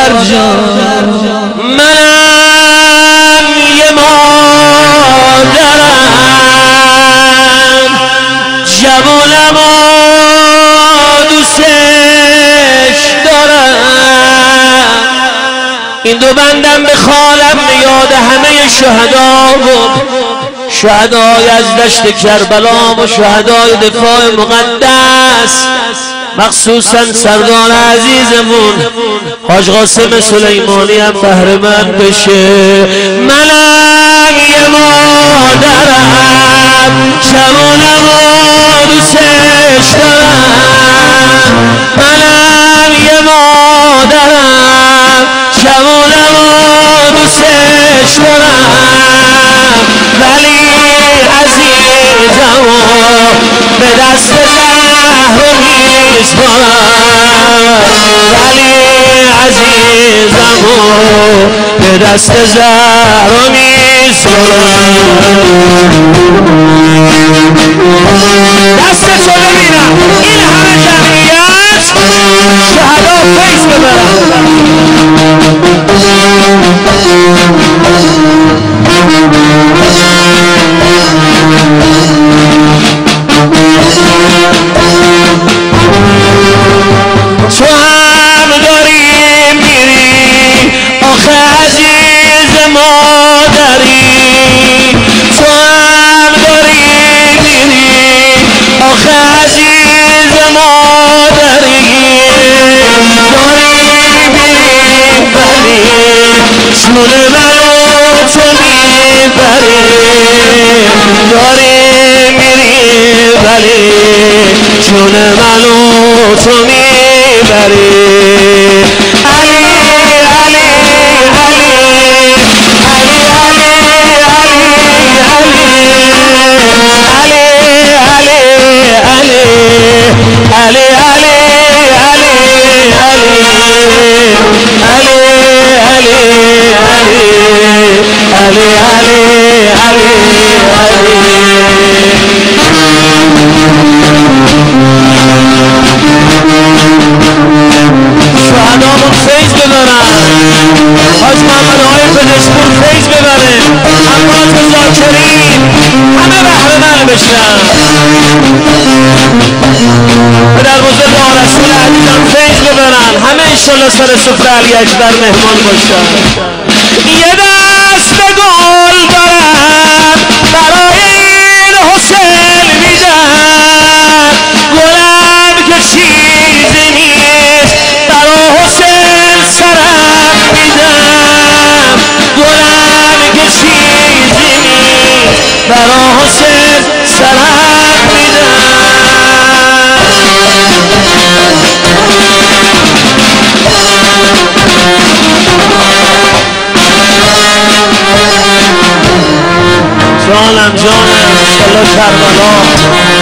جان منم یه مادرم جوانم و دوستش دارم این دو بندم به خالم یاد همه شهدا بود شهدای از دشت کربلا و شهدای دفاع مقدس مخصوصا سردار عزیزمون حاج قاسم سلیمانی هم بهره‌مند بشه منم یه مادرم جوانم و دوستش دارم منم یه مادرم جوانم و دوستش دارم ولی عزیزم به دست زهر میسپارم ولی عزیزم به دست زهر میسپارم دستشو ببینم این همه جمعیت شهدا فیض ببرم تو هم داری میری آخه عزیز مادری تو هم داری میری آخه عزیز مادری داری میری ولی جون منو تو میبری داری میری ولی جون منو تو میبری علی علی علی علی شهدامون فیض ببرن حاج محمد آقای پدشپور فیض ببره عباس ذاکرین همه بهره‌مند بشن پدر بزرگ آرسول عزیزم فیض ببرن همه انشالله سر سفره علی اکبر مهمان باشن یه دست گل دارم برای این حسین میدن گلم که چیزی نیست برای حسین سرم میدم گلم که چیزی نیست برای حسین سرم میدم جانم انشالله کربلا